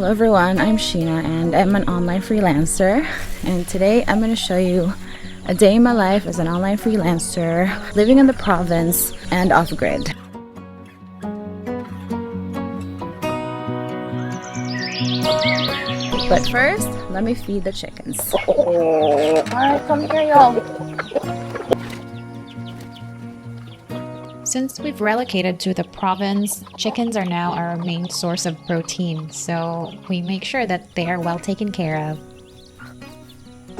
Hello everyone, I'm Sheena and I'm an online freelancer, and today I'm going to show you a day in my life as an online freelancer living in the province and off-grid. But first, let me feed the chickens. Alright, come here y'all. Since we've relocated to the province, chickens are now our main source of protein, so we make sure that they are well taken care of.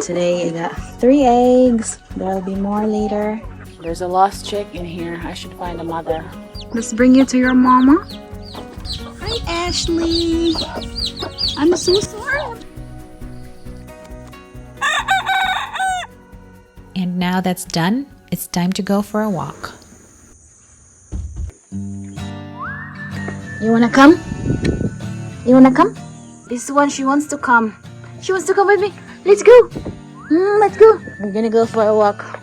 Today I got 3 eggs. There'll be more later. There's a lost chick in here. I should find a mother. Let's bring you to your mama. Hi Ashley. I'm so sorry. And now that's done, it's time to go for a walk. You wanna come? You wanna come? This one, she wants to come. She wants to come with me. Let's go. Let's go. We're gonna go for a walk.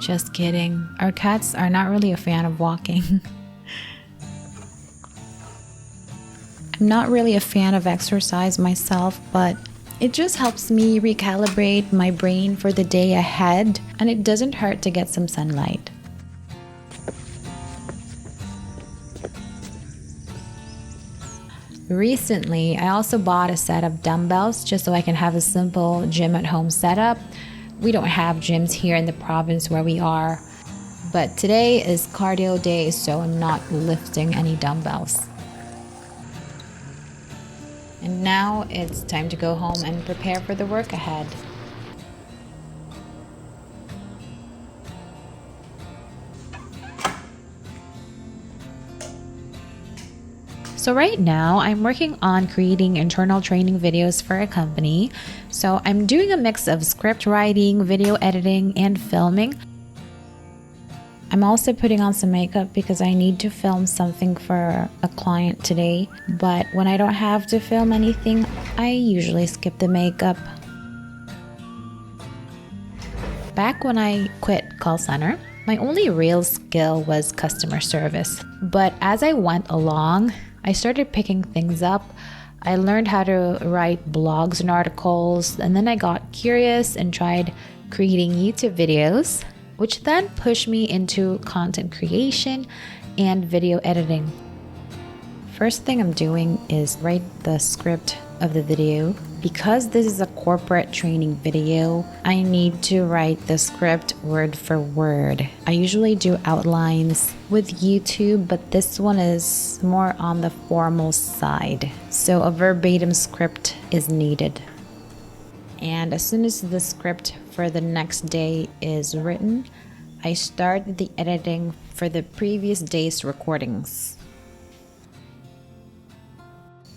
Just kidding. Our cats are not really a fan of walking. I'm not really a fan of exercise myself, but it just helps me recalibrate my brain for the day ahead, and it doesn't hurt to get some sunlight. Recently, I also bought a set of dumbbells just so I can have a simple gym at home setup. We don't have gyms here in the province where we are, but today is cardio day, so I'm not lifting any dumbbells. And now it's time to go home and prepare for the work ahead. So right now, I'm working on creating internal training videos for a company. So I'm doing a mix of script writing, video editing, and filming. I'm also putting on some makeup because I need to film something for a client today. But when I don't have to film anything, I usually skip the makeup. Back when I quit call center, my only real skill was customer service. But as I went along, I started picking things up. I learned how to write blogs and articles, and then I got curious and tried creating YouTube videos, which then pushed me into content creation and video editing. First thing I'm doing is write the script of the video. Because this is a corporate training video, I need to write the script word for word. I usually do outlines with YouTube, but this one is more on the formal side, so a verbatim script is needed. And as soon as the script for the next day is written, I start the editing for the previous day's recordings.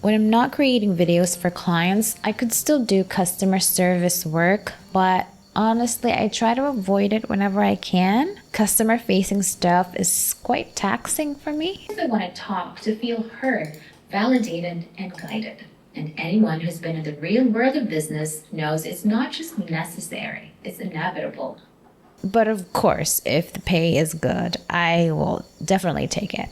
When I'm not creating videos for clients, I could still do customer service work, but honestly, I try to avoid it whenever I can. Customer-facing stuff is quite taxing for me. I want to talk to feel heard, validated, and guided. And anyone who's been in the real world of business knows it's not just necessary, it's inevitable. But of course, if the pay is good, I will definitely take it.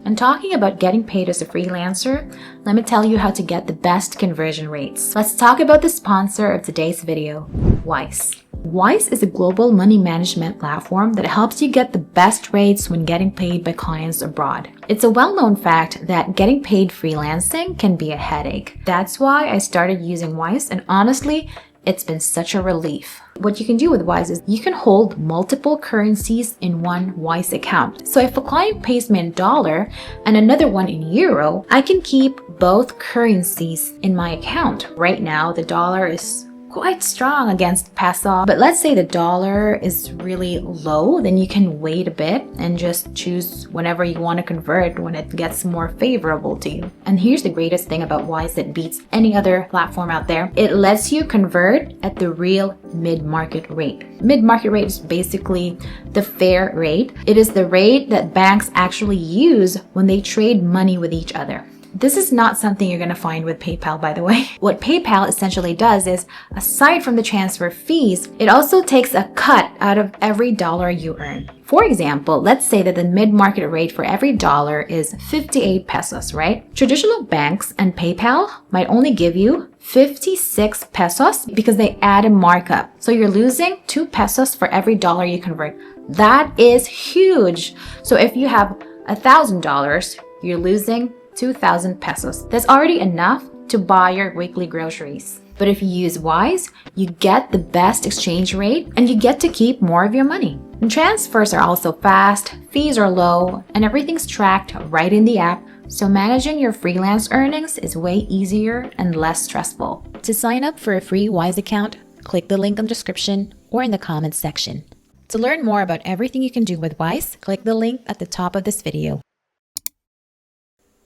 And talking about getting paid as a freelancer, let me tell you how to get the best conversion rates. Let's talk about the sponsor of today's video, Wise. Wise is a global money management platform that helps you get the best rates when getting paid by clients abroad. It's a well-known fact that getting paid freelancing can be a headache. That's why I started using Wise, and honestly, it's been such a relief. What you can do with Wise is you can hold multiple currencies in one Wise account. So if a client pays me in dollar and another one in euro, I can keep both currencies in my account. Right now, the dollar is quite strong against peso, but let's say the dollar is really low, then you can wait a bit and just choose whenever you want to convert when it gets more favorable to you. And here's the greatest thing about Wise that beats any other platform out there. It lets you convert at the real mid-market rate. Mid-market rate is basically the fair rate. It is the rate that banks actually use when they trade money with each other. This is not something you're going to find with PayPal, by the way. What PayPal essentially does is, aside from the transfer fees, it also takes a cut out of every dollar you earn. For example, let's say that the mid-market rate for every dollar is 58 pesos, right? Traditional banks and PayPal might only give you 56 pesos because they add a markup. So you're losing 2 pesos for every dollar you convert. That is huge. So if you have $1,000, you're losing 2,000 pesos. That's already enough to buy your weekly groceries. But if you use Wise, you get the best exchange rate and you get to keep more of your money. And transfers are also fast, fees are low, and everything's tracked right in the app. So managing your freelance earnings is way easier and less stressful. To sign up for a free Wise account, click the link in the description or in the comments section. To learn more about everything you can do with Wise, click the link at the top of this video.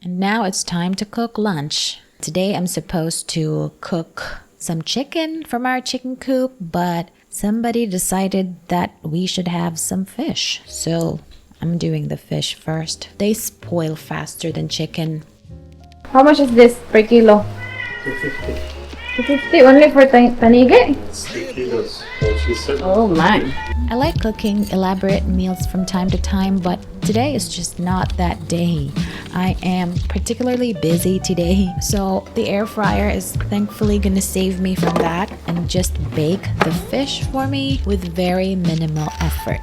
And now it's time to cook lunch. Today I'm supposed to cook some chicken from our chicken coop, but somebody decided that we should have some fish. So I'm doing the fish first. They spoil faster than chicken. How much is this per kilo? 250. 250 only for tanigi? It's 3 kilos. So she said. Oh my. I like cooking elaborate meals from time to time, but today is just not that day. I am particularly busy today, so the air fryer is thankfully gonna save me from that and just bake the fish for me with very minimal effort.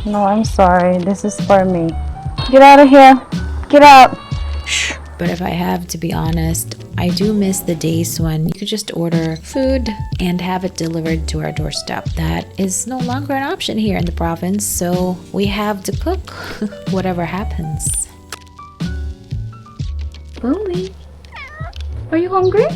No, I'm sorry. This is for me. Get out of here. Get out. Shh. But if I have to be honest, I do miss the days when you could just order food and have it delivered to our doorstep. That is no longer an option here in the province, so we have to cook whatever happens. Chloe, are you hungry?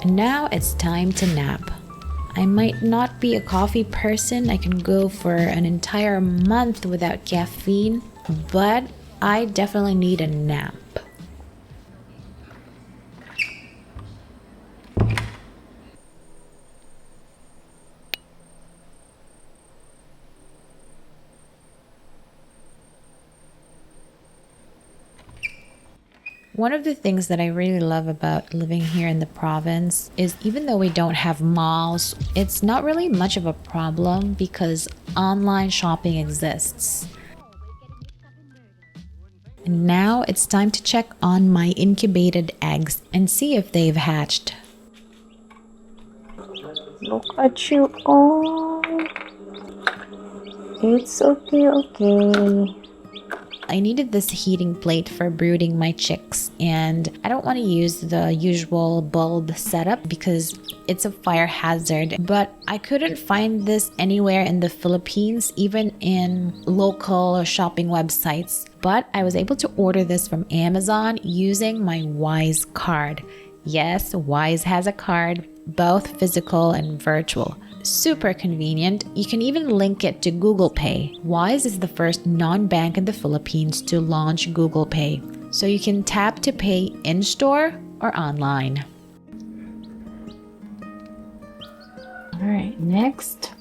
And now it's time to nap. I might not be a coffee person. I can go for an entire month without caffeine, but I definitely need a nap. One of the things that I really love about living here in the province is even though we don't have malls, it's not really much of a problem because online shopping exists. And now it's time to check on my incubated eggs and see if they've hatched. Look at you. Oh, it's okay. I needed this heating plate for brooding my chicks, and I don't want to use the usual bulb setup because it's a fire hazard, but I couldn't find this anywhere in the Philippines, even in local shopping websites. But I was able to order this from Amazon using my Wise card. Yes, Wise has a card, both physical and virtual. Super convenient. You can even link it to Google Pay. Wise is the first non-bank in the Philippines to launch Google Pay. So you can tap to pay in-store or online. All right, next.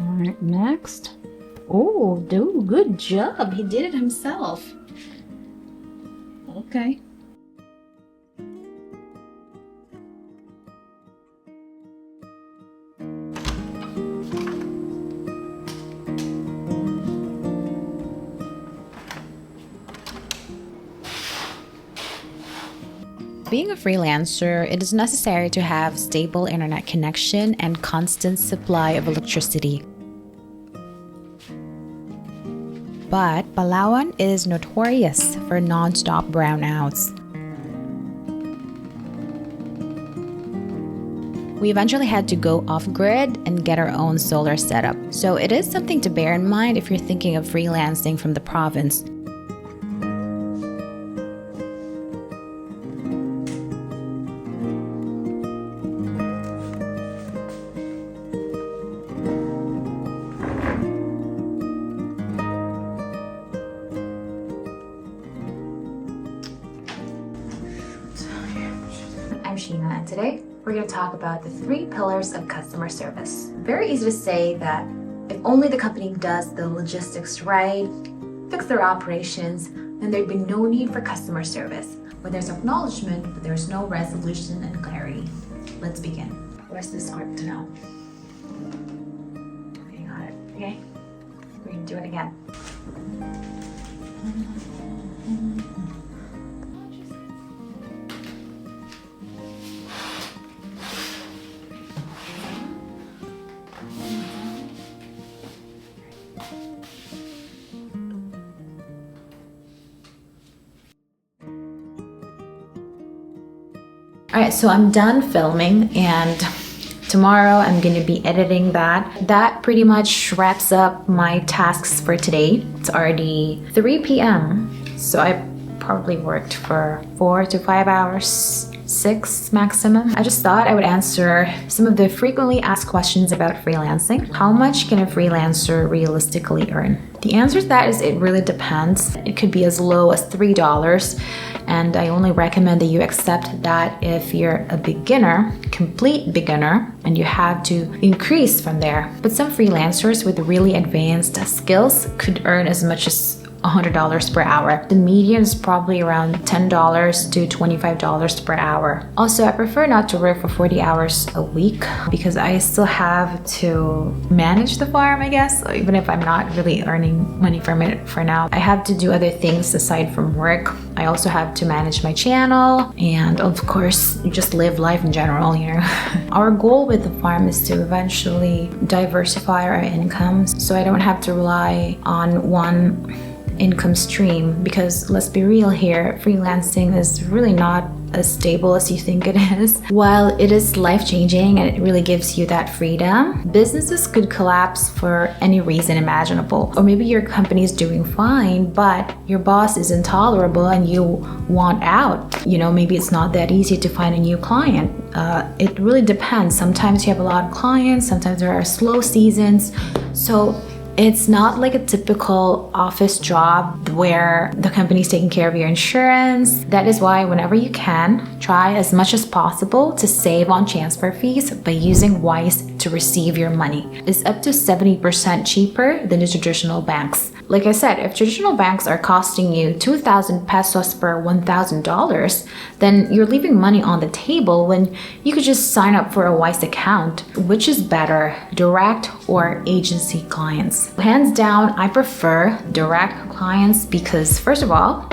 All right, next. Oh, dude, good job. He did it himself. Okay. Being a freelancer, it is necessary to have stable internet connection and constant supply of electricity. But Palawan is notorious for non-stop brownouts. We eventually had to go off-grid and get our own solar setup. So it is something to bear in mind if you're thinking of freelancing from the province. today we're going to talk about the 3 pillars of customer service. Very easy to say that if only the company does the logistics right, fix their operations, then there'd be no need for customer service. Where there's acknowledgement, but there's no resolution and clarity. Let's begin. Where's the script now? Okay, got it. Okay, we're gonna do it again. All right, so I'm done filming and tomorrow I'm going to be editing that. That pretty much wraps up my tasks for today. It's already 3 p.m. So I probably worked for 4 to 5 hours, 6 maximum. I just thought I would answer some of the frequently asked questions about freelancing. How much can a freelancer realistically earn? The answer to that is it really depends. It could be as low as $3. And I only recommend that you accept that if you're a beginner, complete beginner, and you have to increase from there. But some freelancers with really advanced skills could earn as much as $100 per hour. The median is probably around $10 to $25 per hour. Also, I prefer not to work for 40 hours a week because I still have to manage the farm, I guess. Even if I'm not really earning money from it for now, I have to do other things aside from work. I also have to manage my channel and of course, just live life in general, you know. Our goal with the farm is to eventually diversify our incomes so I don't have to rely on one income stream, because let's be real here, freelancing is really not as stable as you think it is. While it is life-changing and it really gives you that freedom, businesses could collapse for any reason imaginable. Or maybe your company is doing fine, but your boss is intolerable and you want out. You know, maybe it's not that easy to find a new client. It really depends. Sometimes you have a lot of clients, sometimes there are slow seasons. So it's not like a typical office job where the company's taking care of your insurance. That is why whenever you can, try as much as possible to save on transfer fees by using Wise to receive your money. It's up to 70% cheaper than the traditional banks. Like I said, if traditional banks are costing you 2,000 pesos per $1,000, then you're leaving money on the table when you could just sign up for a Wise account. Which is better, direct or agency clients? Hands down, I prefer direct clients because first of all,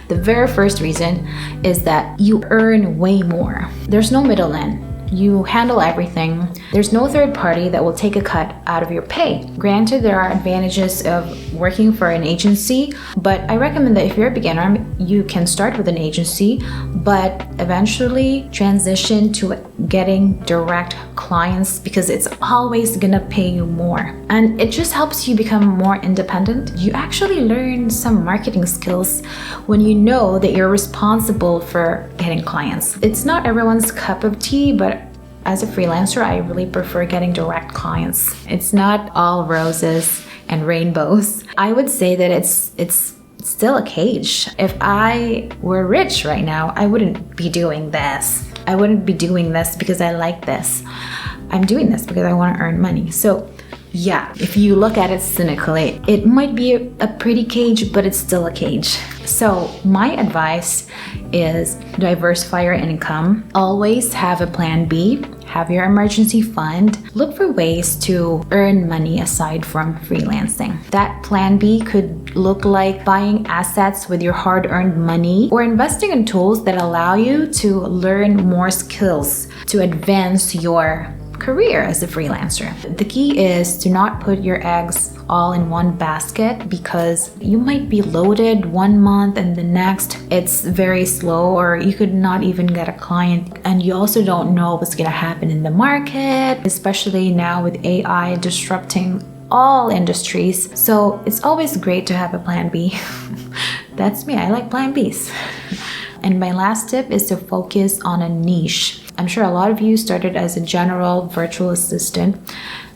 the very first reason is that you earn way more. There's no middleman. You handle everything. There's no third party that will take a cut out of your pay. Granted, there are advantages of working for an agency, but I recommend that if you're a beginner, you can start with an agency, but eventually transition to getting direct clients because it's always gonna pay you more. And it just helps you become more independent. You actually learn some marketing skills when you know that you're responsible for getting clients. It's not everyone's cup of tea, but as a freelancer, I really prefer getting direct clients. It's not all roses and rainbows. I would say that it's still a cage. If I were rich right now, I wouldn't be doing this. I wouldn't be doing this because I like this. I'm doing this because I want to earn money. So yeah, if you look at it cynically, it might be a pretty cage, but it's still a cage. So my advice is diversify your income. Always have a plan B. Have your emergency fund. Look for ways to earn money aside from freelancing. That plan B could look like buying assets with your hard-earned money or investing in tools that allow you to learn more skills to advance your career as a freelancer. The key is to not put your eggs all in one basket because you might be loaded one month and the next it's very slow, or you could not even get a client, and you also don't know what's gonna happen in the market, especially now with AI disrupting all industries. So it's always great to have a plan B. That's me, I like plan Bs. And my last tip is to focus on a niche. I'm sure a lot of you started as a general virtual assistant,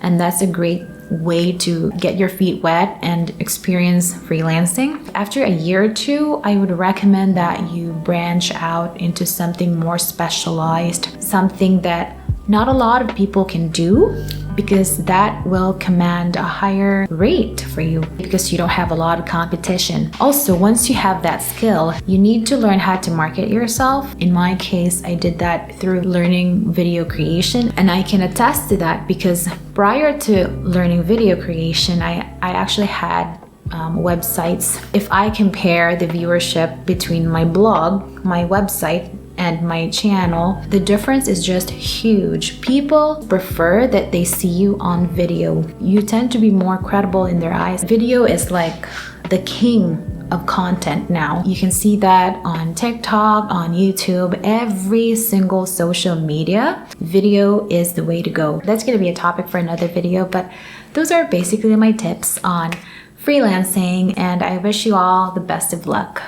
and that's a great way to get your feet wet and experience freelancing. After a year or two, I would recommend that you branch out into something more specialized, something that not a lot of people can do, because that will command a higher rate for you because you don't have a lot of competition. Also, once you have that skill, you need to learn how to market yourself. In my case, I did that through learning video creation, and I can attest to that because prior to learning video creation, I actually had websites. If I compare the viewership between my blog, my website, and my channel, the difference is just huge. People prefer that they see you on video. You tend to be more credible in their eyes. Video is like the king of content now. You can see that on TikTok, on YouTube, every single social media. Video is the way to go. That's going to be a topic for another video, but those are basically my tips on freelancing, and I wish you all the best of luck.